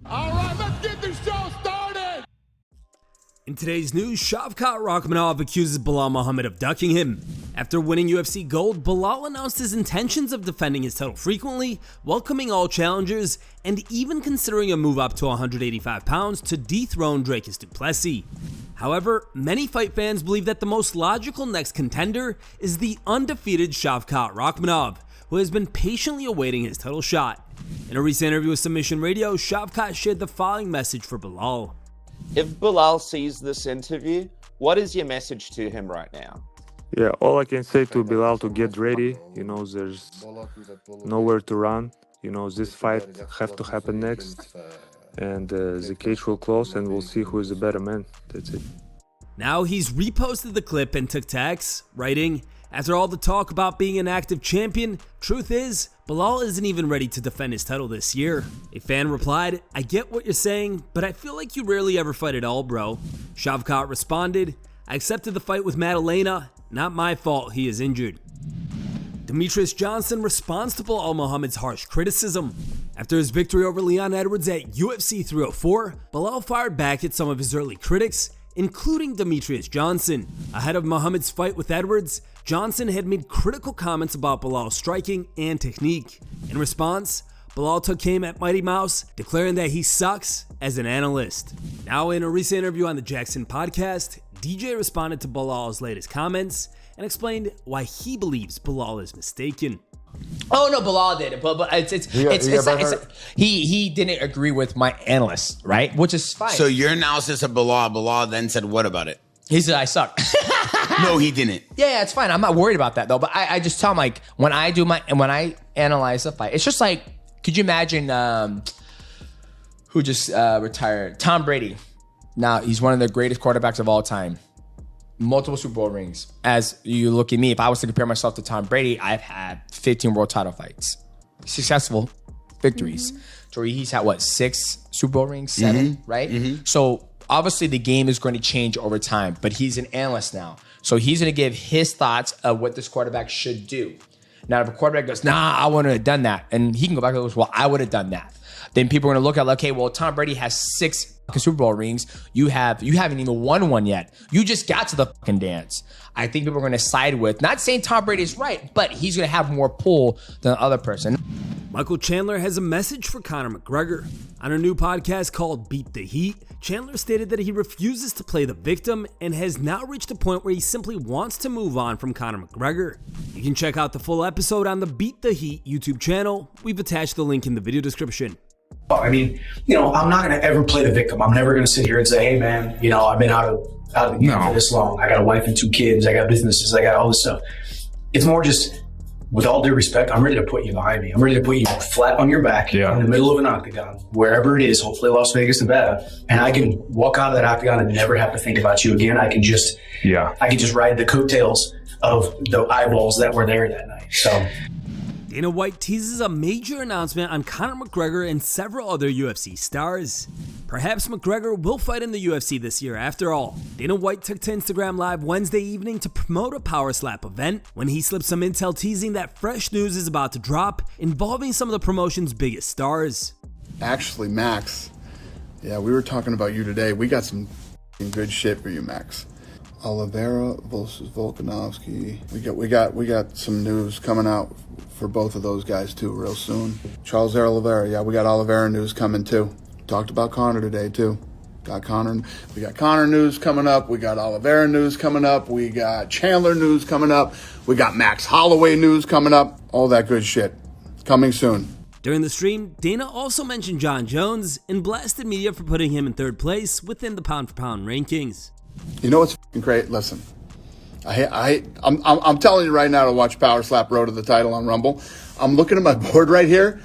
All right, let's get this show started. In today's news, Shavkat Rakhmonov accuses Belal Muhammad of ducking him. After winning UFC gold, Belal announced his intentions of defending his title frequently, welcoming all challengers, and even considering a move up to 185 pounds to dethrone Dricus du Plessis. However, many fight fans believe that the most logical next contender is the undefeated Shavkat Rakhmonov, who has been patiently awaiting his title shot. In a recent interview with Submission Radio, Shavkat shared the following message for Belal. If Belal sees this interview, what is your message to him right now? Yeah, all I can say to Belal to get ready. There's nowhere to run. This fight have to happen next. And the cage will close and we'll see who is the better man. That's it. Now he's reposted the clip and took to X, writing, "After all the talk about being an active champion, truth is, Belal isn't even ready to defend his title this year." A fan replied, "I get what you're saying, but I feel like you rarely ever fight at all, bro." Shavkat responded, "I accepted the fight with Madalena. Not my fault he is injured." Demetrious Johson responds to Belal Muhammad's harsh criticism. After his victory over Leon Edwards at UFC 304, Belal fired back at some of his early critics, including Demetrious Johson. Ahead of Muhammad's fight with Edwards, Johson had made critical comments about Belal's striking and technique. In response, Belal took aim at Mighty Mouse, declaring that he sucks as an analyst. Now, in a recent interview on the Jackson podcast, DJ responded to Belal's latest comments and explained why he believes Belal is mistaken. Oh no, Belal did it, but he didn't agree with my analyst, right? Which is fine. So your analysis of Belal then said what about it? He said I suck. No, he didn't. Yeah, it's fine. I'm not worried about that though. But I just tell him, like, when I analyze the fight, it's just like, could you imagine who just retired? Tom Brady. Now he's one of the greatest quarterbacks of all time. Multiple Super Bowl rings. As you look at me, if I was to compare myself to Tom Brady, I've had 15 world title fights. Successful victories. So he's had, 6 Super Bowl rings? 7, right? So obviously the game is going to change over time, but he's an analyst now. So he's going to give his thoughts of what this quarterback should do. Now, if a quarterback goes, nah, I wouldn't have done that, and he can go back and go, well, I would have done that. Then people are going to look at, okay, well, Tom Brady has 6 Super Bowl rings. You haven't even won one yet. You just got to the fucking dance. I think people are going to side with, not saying Tom Brady is right, but he's going to have more pull than the other person. Michael Chandler has a message for Conor McGregor. On a new podcast called Beat the Heat, Chandler stated that he refuses to play the victim and has now reached a point where he simply wants to move on from Conor McGregor. You can check out the full episode on the Beat the Heat YouTube channel. We've attached the link in the video description. I mean, I'm not going to ever play the victim. I'm never going to sit here and say, hey, man, I've been out of the game for this long. I got a wife and 2 kids. I got businesses. I got all this stuff. It's more just, with all due respect, I'm ready to put you behind me. I'm ready to put you flat on your back in the middle of an octagon, wherever it is, hopefully Las Vegas, Nevada, and I can walk out of that octagon and never have to think about you again. I can just ride the coattails of the eyeballs that were there that night. So Dana White teases a major announcement on Conor McGregor and several other UFC stars. Perhaps McGregor will fight in the UFC this year after all. Dana White took to Instagram Live Wednesday evening to promote a Power Slap event when he slipped some intel teasing that fresh news is about to drop involving some of the promotion's biggest stars. Actually, Max, we were talking about you today. We got some good shit for you, Max. Oliveira versus Volkanovski. We got some news coming out for both of those guys too real soon. Charles Oliveira, we got Oliveira news coming too. Talked about Conor today too. We got Conor news coming up. We got Oliveira news coming up. We got Chandler news coming up. We got Max Holloway news coming up. All that good shit coming soon. During the stream, Dana also mentioned Jon Jones and blasted media for putting him in 3rd place within the pound-for-pound rankings. You know what's fucking great? Listen, I'm telling you right now to watch Power Slap Road to the Title on Rumble. I'm looking at my board right here.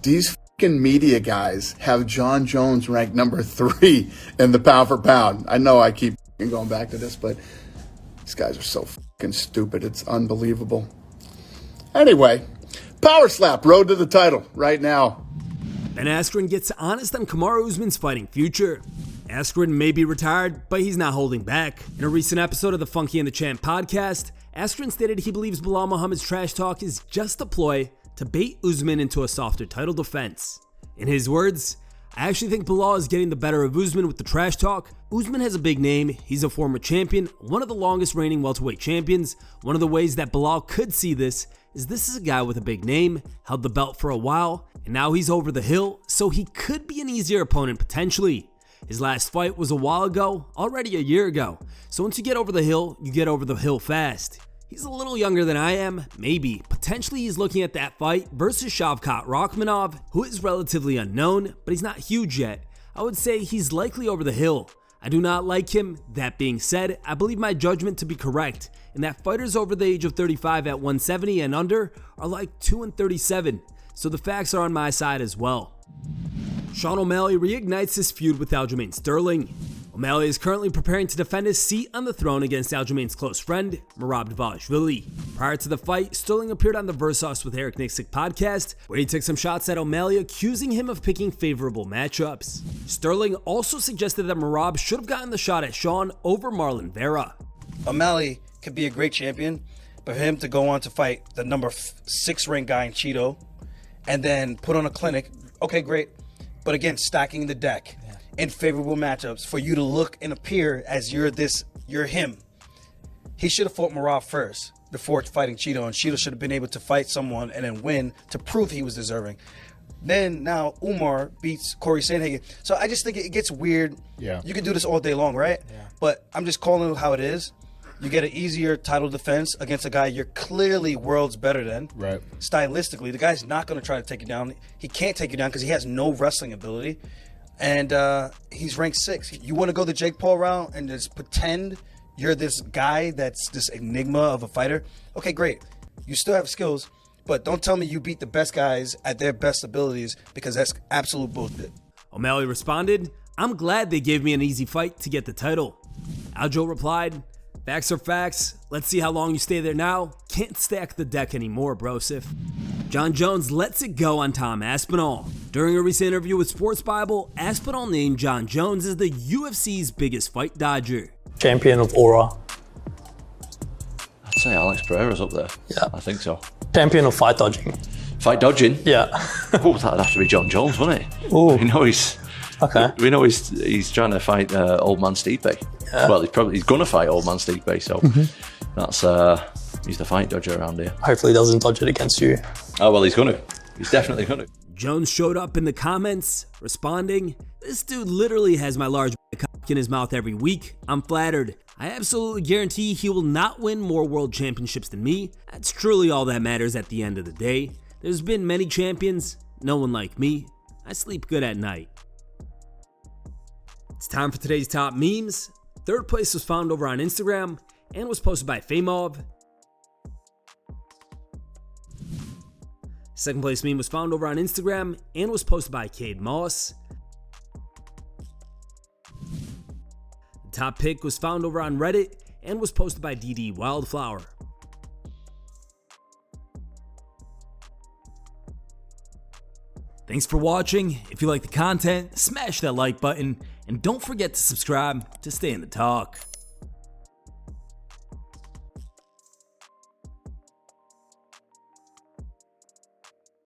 These fucking media guys have Jon Jones ranked number 3 in the pound for pound. I know I keep going back to this, but these guys are so fucking stupid. It's unbelievable. Anyway, Power Slap Road to the Title right now. Ben Askren gets honest on Kamaru Usman's fighting future. Askren may be retired, but he's not holding back. In a recent episode of the Funky and the Champ podcast, Askren stated he believes Belal Muhammad's trash talk is just a ploy to bait Usman into a softer title defense. In his words, I actually think Belal is getting the better of Usman with the trash talk. Usman has a big name, he's a former champion, one of the longest reigning welterweight champions. One of the ways that Belal could see this is a guy with a big name, held the belt for a while, and now he's over the hill, so he could be an easier opponent potentially. His last fight was a while ago, already a year ago, so once you get over the hill, you get over the hill fast. He's a little younger than I am, maybe. Potentially he's looking at that fight versus Shavkat Rakhmonov, who is relatively unknown, but he's not huge yet. I would say he's likely over the hill. I do not like him. That being said, I believe my judgment to be correct, and that fighters over the age of 35 at 170 and under are like 2 and 37, so the facts are on my side as well. Sean O'Malley reignites his feud with Aljamain Sterling. O'Malley is currently preparing to defend his seat on the throne against Aljamain's close friend, Merab Dvalishvili. Prior to the fight, Sterling appeared on the Versus with Eric Nixick podcast, where he took some shots at O'Malley, accusing him of picking favorable matchups. Sterling also suggested that Merab should have gotten the shot at Sean over Marlon Vera. O'Malley could be a great champion, but for him to go on to fight the number 6 ranked guy in Cheeto and then put on a clinic, okay, great. But again, stacking the deck in favorable matchups for you to look and appear as you're him. He should have fought Merab first before fighting Cheeto, and Cheeto should have been able to fight someone and then win to prove he was deserving. Then now Umar beats Corey Sandhagen. So I just think it gets weird. Yeah. You can do this all day long, right? Yeah. But I'm just calling it how it is. You get an easier title defense against a guy you're clearly worlds better than. Right. Stylistically, the guy's not going to try to take you down. He can't take you down because he has no wrestling ability. And he's ranked 6. You want to go the Jake Paul route and just pretend you're this guy that's this enigma of a fighter? Okay, great. You still have skills, but don't tell me you beat the best guys at their best abilities, because that's absolute bullshit. O'Malley responded, "I'm glad they gave me an easy fight to get the title." Aljo replied, "Facts are facts. Let's see how long you stay there now. Can't stack the deck anymore, brosif." Jon Jones lets it go on Tom Aspinall. During a recent interview with Sports Bible, Aspinall named Jon Jones as the UFC's biggest fight dodger. Champion of Aura. I'd say Alex Pereira's up there. Yeah. I think so. Champion of fight dodging. Fight dodging? Yeah. Oh, that'd have to be Jon Jones, wouldn't it? Ooh. We know he's trying to fight old man Stipe. Yeah. Well, he's gonna fight old man Stipe, so that's he's the fight dodger around here. Hopefully he doesn't dodge it against you. Oh well, he's gonna. He's definitely gonna. Jones showed up in the comments, responding, "This dude literally has my large cock in his mouth every week. I'm flattered. I absolutely guarantee he will not win more world championships than me. That's truly all that matters at the end of the day. There's been many champions, no one like me. I sleep good at night." It's time for today's top memes. Third place was found over on Instagram and was posted by Famov. Second place meme was found over on Instagram and was posted by Cade Moss. The top pick was found over on Reddit and was posted by DD Wildflower. Thanks for watching. If you like the content, smash that like button and don't forget to subscribe to stay in the talk.